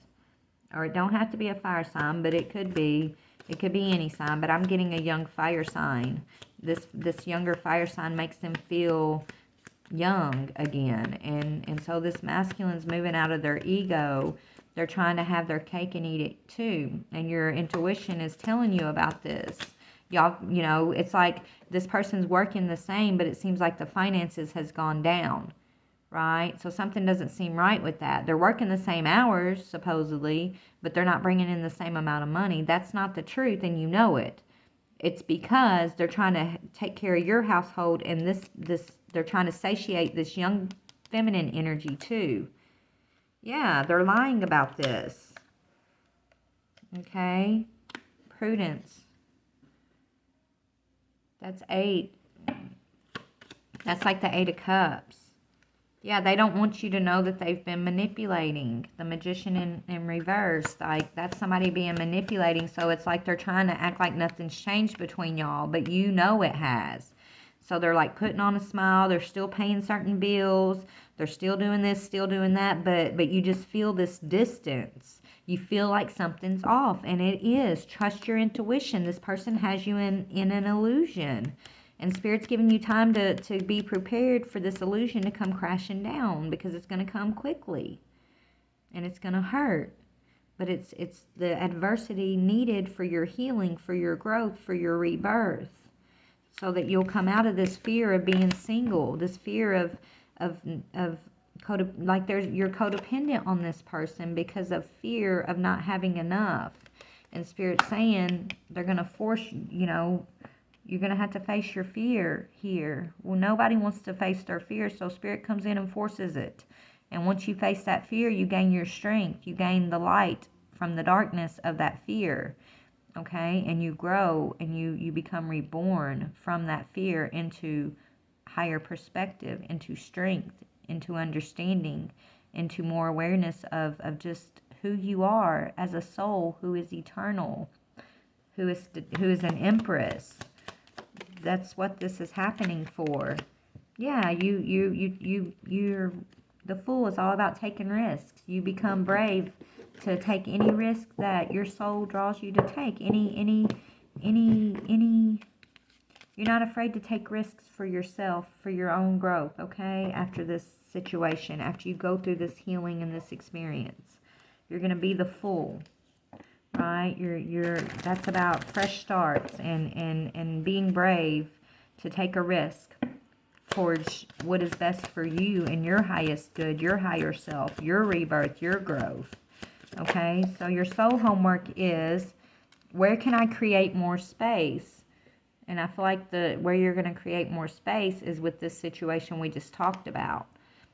Or it don't have to be a fire sign, but it could be any sign. But I'm getting a young fire sign. This younger fire sign makes them feel young again. And so this masculine's moving out of their ego. They're trying to have their cake and eat it too. And your intuition is telling you about this. Y'all, you know, it's like this person's working the same, but it seems like the finances has gone down. Right? So something doesn't seem right with that. They're working the same hours, supposedly, but they're not bringing in the same amount of money. That's not the truth, and you know it. It's because they're trying to take care of your household, and they're trying to satiate this young feminine energy too. Yeah, they're lying about this. Okay? Prudence. That's 8. That's like the 8 of Cups. Yeah, they don't want you to know that they've been manipulating. The Magician in reverse. Like, that's somebody being manipulating. So it's like they're trying to act like nothing's changed between y'all. But you know it has. So they're like putting on a smile. They're still paying certain bills. They're still doing this, still doing that. But you just feel this distance. You feel like something's off. And it is. Trust your intuition. This person has you in an illusion. And Spirit's giving you time to be prepared for this illusion to come crashing down, because it's going to come quickly. And it's going to hurt. But it's the adversity needed for your healing, for your growth, for your rebirth. So that you'll come out of this fear of being single, this fear of like you're codependent on this person because of fear of not having enough. And Spirit's saying they're going to force, you know, you're going to have to face your fear here. Well, nobody wants to face their fear, so Spirit comes in and forces it. And once you face that fear, you gain your strength. You gain the light from the darkness of that fear. Okay? And you grow and you become reborn from that fear into higher perspective, into strength, into understanding, into more awareness of just who you are as a soul who is eternal, who is an empress. That's what this is happening for. Yeah, you're the Fool is all about taking risks. You become brave to take any risk that your soul draws you to take. Any you're not afraid to take risks for yourself, for your own growth, okay? After this situation, after you go through this healing and this experience. You're going to be the Fool. Right? That's about fresh starts and being brave to take a risk towards what is best for you and your highest good, your higher self, your rebirth, your growth. Okay? So your soul homework is, where can I create more space? And I feel like where you're going to create more space is with this situation we just talked about.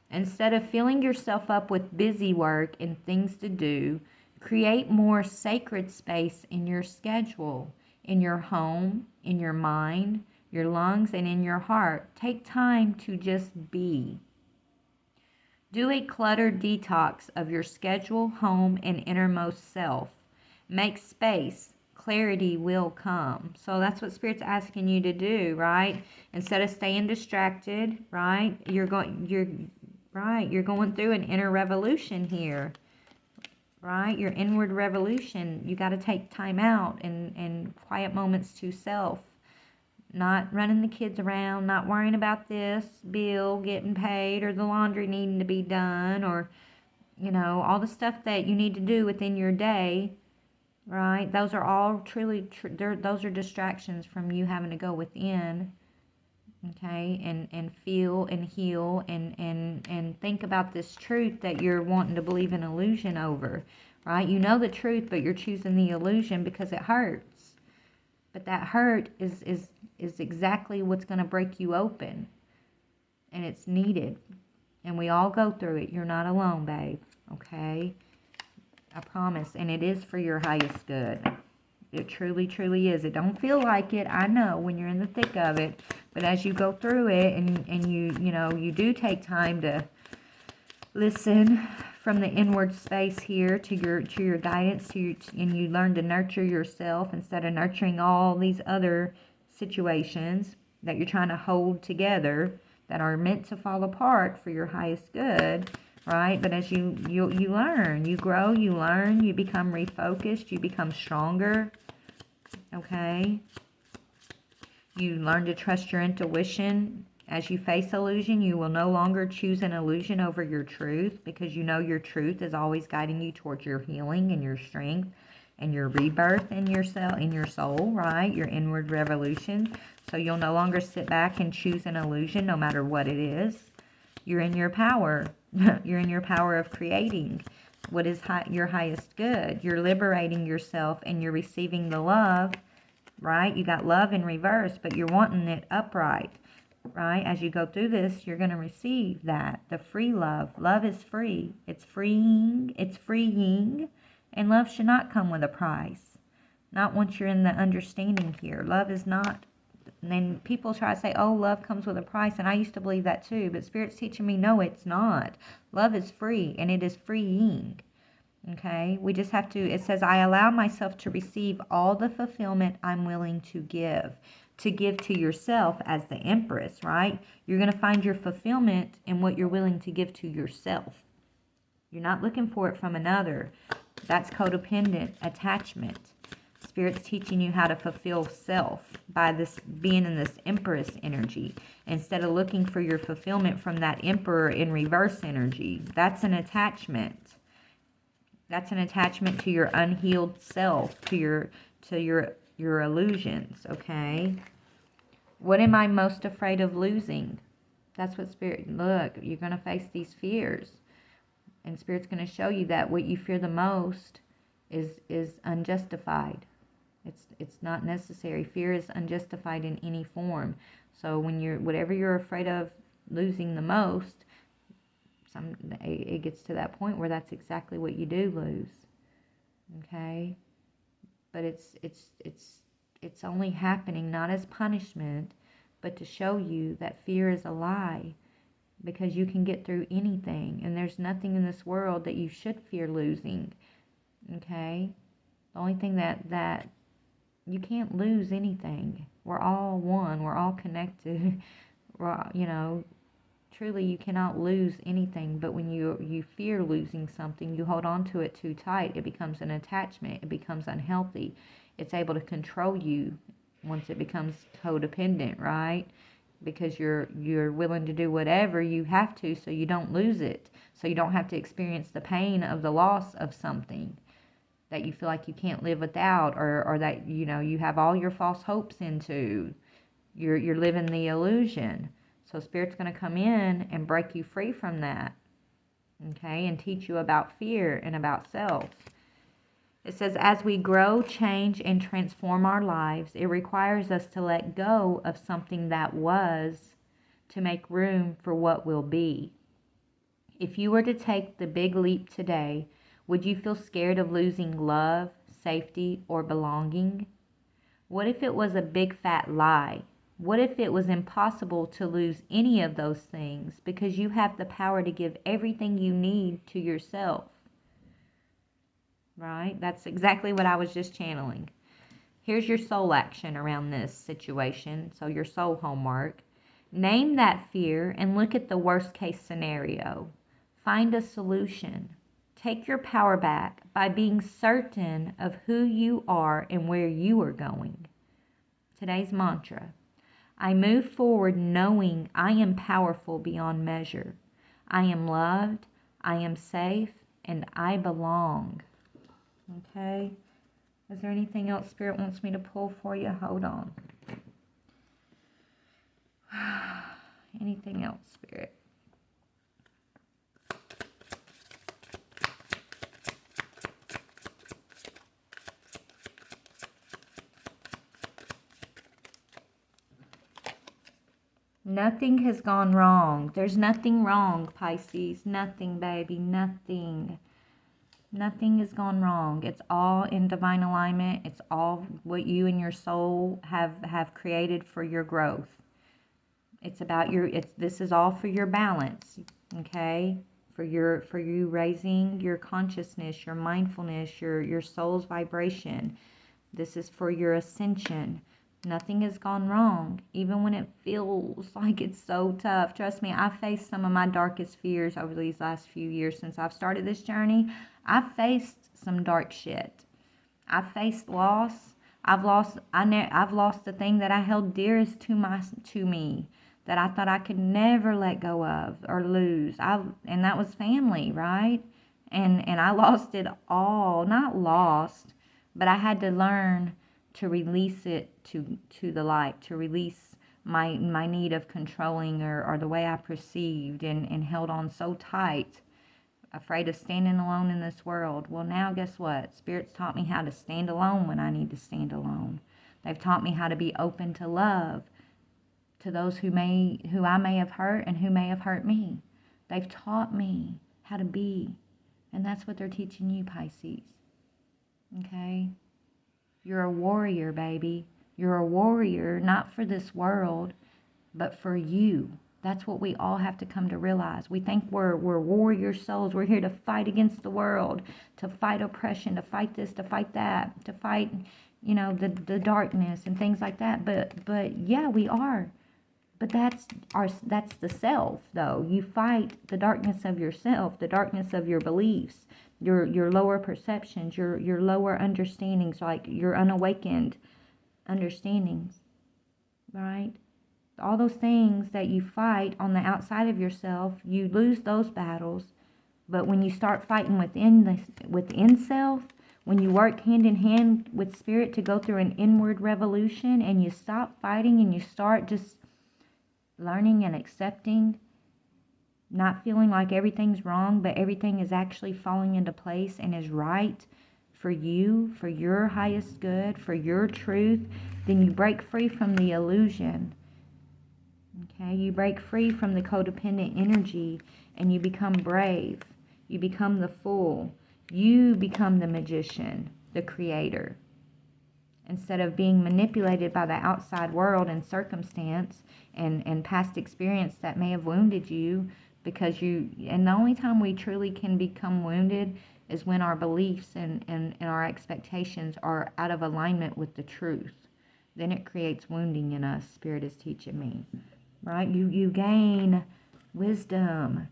Instead of filling yourself up with busy work and things to do, create more sacred space in your schedule, in your home, in your mind, your lungs, and in your heart. Take time to just be. Do a cluttered detox of your schedule, home, and innermost self. Make space. Clarity will come. So that's what Spirit's asking you to do, right? Instead of staying distracted, right? You're going through an inner revolution here. Right? Your inward revolution. You got to take time out and quiet moments to self. Not running the kids around, not worrying about this bill getting paid or the laundry needing to be done, or, you know, all the stuff that you need to do within your day. Right? Those are all those are distractions from you having to go within. Okay? And feel and heal and think about this truth that you're wanting to believe in illusion over. Right? You know the truth, but you're choosing the illusion because it hurts. But that hurt is exactly what's going to break you open. And it's needed. And we all go through it. You're not alone, babe. Okay? I promise. And it is for your highest good. It truly, truly is. It don't feel like it, I know, when you're in the thick of it. But as you go through it and you do take time to listen from the inward space here to your guidance, and you learn to nurture yourself instead of nurturing all these other situations that you're trying to hold together that are meant to fall apart for your highest good, right? But as you learn, you grow, you learn, you become refocused, you become stronger, okay? You learn to trust your intuition. As you face illusion, you will no longer choose an illusion over your truth, because you know your truth is always guiding you towards your healing and your strength and your rebirth in your soul, right? Your inward revolution. So you'll no longer sit back and choose an illusion no matter what it is. You're in your power. You're in your power of creating what is your highest good. You're liberating yourself and you're receiving the love, right? You got love in reverse, but you're wanting it upright, right? As you go through this, you're going to receive that, the free love. Love is free. It's freeing. It's freeing. And love should not come with a price. Not once you're in the understanding here. Love is not. And then people try to say, oh, love comes with a price. And I used to believe that too. But Spirit's teaching me, no, it's not. Love is free. And it is freeing. Okay? We just have to, it says, I allow myself to receive all the fulfillment I'm willing to give. To give to yourself as the Empress, right? You're going to find your fulfillment in what you're willing to give to yourself. You're not looking for it from another. That's codependent attachment. Spirit's teaching you how to fulfill self by this being in this Empress energy, instead of looking for your fulfillment from that Emperor in reverse energy. That's an attachment. That's an attachment to your unhealed self, to your illusions, okay? What am I most afraid of losing? That's what Spirit, look, you're going to face these fears. And Spirit's going to show you that what you fear the most is unjustified. It's not necessary. Fear is unjustified in any form. So when whatever you're afraid of losing the most, it gets to that point where that's exactly what you do lose. Okay? But it's only happening not as punishment, but to show you that fear is a lie, because you can get through anything, and there's nothing in this world that you should fear losing. Okay? The only thing that you can't lose anything. We're all one. We're all connected. Truly you cannot lose anything. But when you fear losing something, you hold on to it too tight. It becomes an attachment. It becomes unhealthy. It's able to control you once it becomes codependent, right? Because you're willing to do whatever you have to so you don't lose it. So you don't have to experience the pain of the loss of something that you feel like you can't live without, or that you have all your false hopes into. You're living the illusion. So Spirit's going to come in and break you free from that, okay, and teach you about fear and about self. It says, as we grow, change, and transform our lives, it requires us to let go of something that was to make room for what will be. If you were to take the big leap today, would you feel scared of losing love, safety, or belonging? What if it was a big fat lie? What if it was impossible to lose any of those things because you have the power to give everything you need to yourself? Right? That's exactly what I was just channeling. Here's your soul action around this situation. So your soul homework. Name that fear and look at the worst case scenario. Find a solution. Take your power back by being certain of who you are and where you are going. Today's mantra. I move forward knowing I am powerful beyond measure. I am loved, I am safe, and I belong. Okay? Is there anything else Spirit wants me to pull for you? Hold on. Anything else, Spirit? Nothing has gone wrong. There's nothing wrong, Pisces. Nothing, baby. Nothing. Nothing has gone wrong. It's all in divine alignment. It's all what you and your soul have created for your growth. It's about this is all for your balance, okay? for you raising your consciousness, your mindfulness, your soul's vibration. This is for your ascension. Nothing has gone wrong, even when it feels like it's so tough. Trust me, I've faced some of my darkest fears over these last few years since I've started this journey. I've faced some dark shit. I've faced loss. I've lost the thing that I held dearest to me, that I thought I could never let go of or lose. And that was family, right? And I lost it all. Not lost, but I had to learn to release it to the light, to release my need of controlling or the way I perceived and held on so tight, afraid of standing alone in this world. Well, now guess what? Spirit's taught me how to stand alone when I need to stand alone. They've taught me how to be open to love, to those who I may have hurt and who may have hurt me. They've taught me how to be, and that's what they're teaching you, Pisces. Okay? You're a warrior, baby. You're a warrior, not for this world, but for you. That's what we all have to come to realize. We think we're warrior souls. We're here to fight against the world, to fight oppression, to fight this, to fight that, to fight, the darkness and things like that. But yeah, we are. But that's the self, though. You fight the darkness of yourself, the darkness of your beliefs, your lower perceptions, your lower understandings, like your unawakened understandings, right? All those things that you fight on the outside of yourself, you lose those battles. But when you start fighting within self, when you work hand in hand with spirit to go through an inward revolution, and you stop fighting and you start just learning and accepting, not feeling like everything's wrong, but everything is actually falling into place and is right for you, for your highest good, for your truth, then you break free from the illusion. Okay, you break free from the codependent energy and you become brave. You become the fool. You become the magician, the creator. Instead of being manipulated by the outside world and circumstance and past experience that may have wounded you, and the only time we truly can become wounded is when our beliefs and our expectations are out of alignment with the truth. Then it creates wounding in us, Spirit is teaching me. Right? You gain wisdom.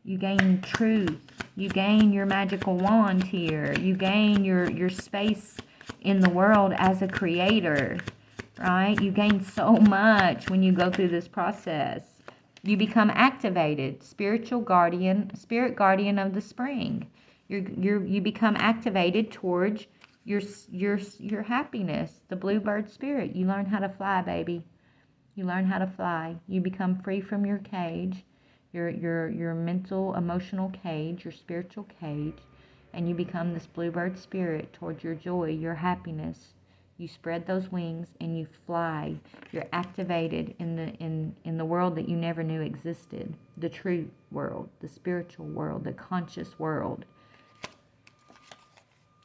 You gain truth. You gain your magical wand here. You gain your space in the world as a creator. Right? You gain so much when you go through this process. You become activated, spirit guardian of the spring. You become activated towards your happiness, the bluebird spirit. You learn how to fly, baby. You learn how to fly. You become free from your cage, your mental, emotional cage, your spiritual cage, and you become this bluebird spirit towards your joy, your happiness. You spread those wings and you fly. You're activated in the world that you never knew existed, the true world, the spiritual world, the conscious world.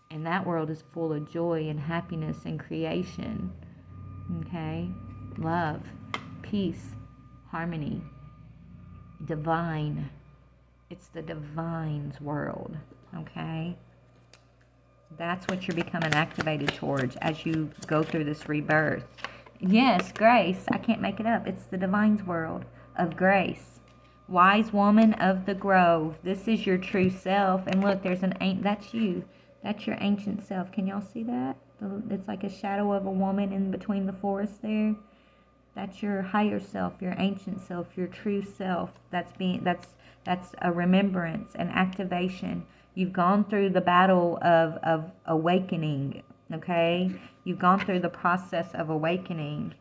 And that world is full of joy and happiness and creation. Okay? Love, peace, harmony, divine. It's the divine's world. Okay? That's what you're becoming activated towards as you go through this rebirth. Yes, grace. I can't make it up. It's the divine's world of grace. Wise woman of the grove. This is your true self. And look, that's you. That's your ancient self. Can y'all see that? It's like a shadow of a woman in between the forest there. That's your higher self, your ancient self, your true self. That's a remembrance, an activation. You've gone through the battle of awakening, okay? You've gone through the process of awakening.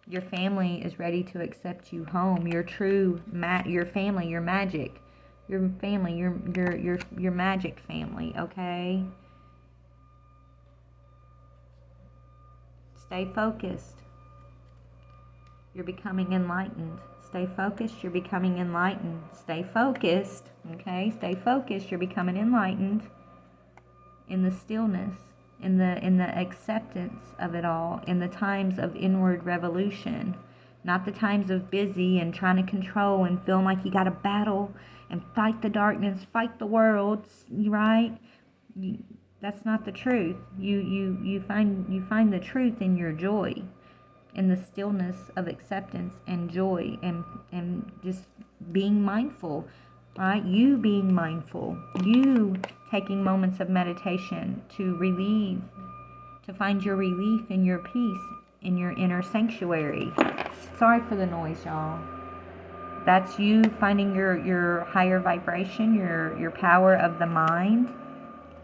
Your family is ready to accept you home. Your true, your family, your magic. Your family, your magic family, okay? Stay focused. You're becoming enlightened. Stay focused, you're becoming enlightened. Stay focused, okay? Stay focused, you're becoming enlightened. In the stillness, in the acceptance of it all, in the times of inward revolution. Not the times of busy and trying to control and feeling like you got to battle and fight the darkness, fight the world, right? That's not the truth. You find the truth in your joy, in the stillness of acceptance and joy, and just being mindful, right? You being mindful, you taking moments of meditation to relieve, to find your relief in your peace, in your inner sanctuary. Sorry for the noise, y'all. That's you finding your higher vibration, your power of the mind.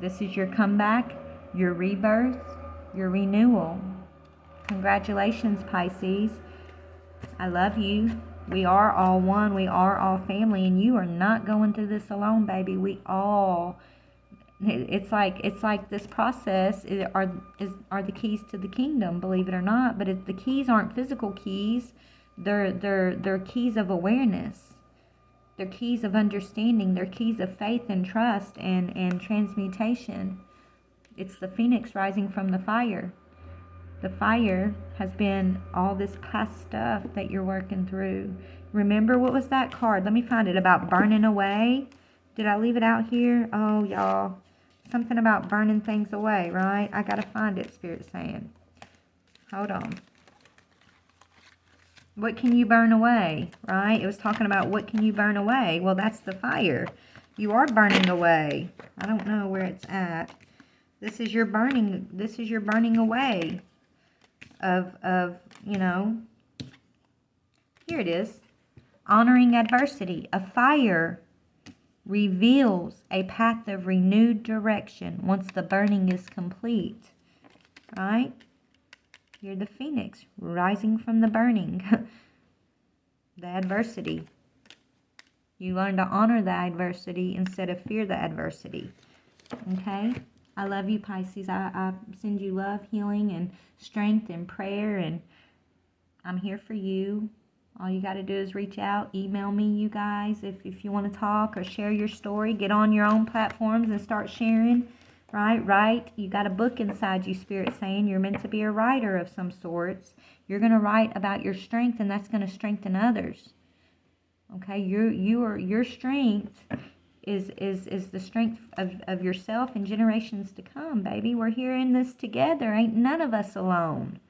This is your comeback, your rebirth, your renewal. Congratulations, Pisces. I love you. We are all one. We are all family, and you are not going through this alone, baby. We all. It's like this process are the keys to the kingdom, believe it or not. But the keys aren't physical keys. They're keys of awareness. They're keys of understanding. They're keys of faith and trust and transmutation. It's the phoenix rising from the fire. The fire has been all this past stuff that you're working through. Remember, what was that card? Let me find it. About burning away. Did I leave it out here? Oh, y'all. Something about burning things away, right? I got to find it, Spirit's saying. Hold on. What can you burn away, right? It was talking about what can you burn away. Well, that's the fire. You are burning away. I don't know where it's at. This is your burning away of, you know, here it is. Honoring adversity. A fire reveals a path of renewed direction once the burning is complete, right? You're the phoenix rising from the burning, the adversity. You learn to honor the adversity instead of fear the adversity. Okay? I love you, Pisces. I send you love, healing, and strength and prayer, and I'm here for you. All you got to do is reach out, email me, you guys, if you want to talk or share your story. Get on your own platforms and start sharing. Right? You got a book inside you, Spirit saying you're meant to be a writer of some sorts. You're going to write about your strength, and that's going to strengthen others. Okay? Your strength is the strength of yourself and generations to come, baby. We're here in this together. Ain't none of us alone.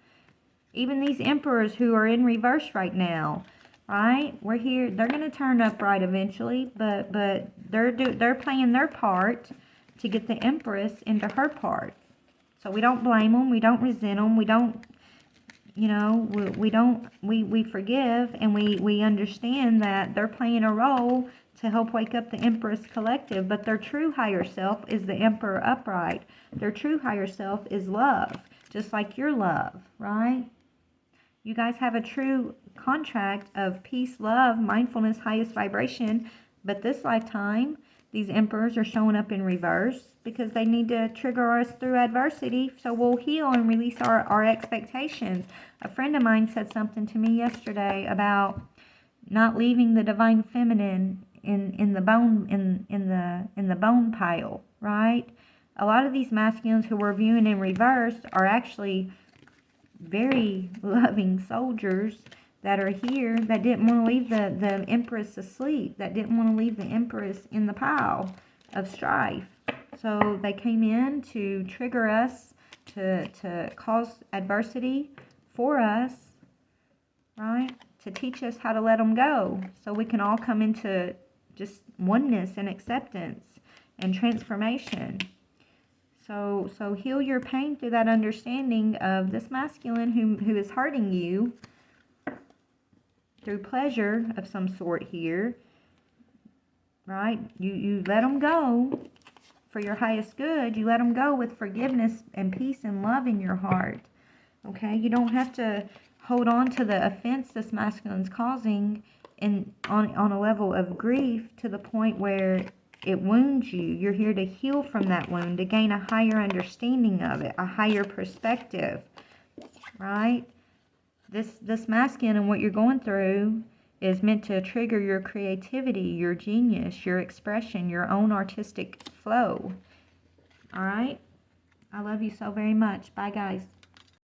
Even these emperors who are in reverse right now, right? We're here. They're going to turn upright eventually, but they're playing their part to get the Empress into her part. So we don't blame them. We don't resent them. We don't, you know, we forgive, and we understand that they're playing a role to help wake up the Empress collective. But their true higher self is the Emperor upright. Their true higher self is love, just like your love, right? You guys have a true contract of peace, love, mindfulness, highest vibration. But this lifetime, these emperors are showing up in reverse because they need to trigger us through adversity so we'll heal and release our expectations. A friend of mine said something to me yesterday about not leaving the divine feminine in the bone pile, right? A lot of these masculines who we're viewing in reverse are actually very loving soldiers that are here that didn't want to leave the Empress asleep, that didn't want to leave the Empress in the pile of strife. So they came in to trigger us, to cause adversity for us, right? To teach us how to let them go so we can all come into just oneness and acceptance and transformation. So heal your pain through that understanding of this masculine who is hurting you through pleasure of some sort here, right? You let them go for your highest good. You let them go with forgiveness and peace and love in your heart, okay? You don't have to hold on to the offense this masculine's causing on a level of grief to the point where it wounds you. You're here to heal from that wound, to gain a higher understanding of it, a higher perspective, right? This masculine and what you're going through is meant to trigger your creativity, your genius, your expression, your own artistic flow. All right? I love you so very much. Bye, guys.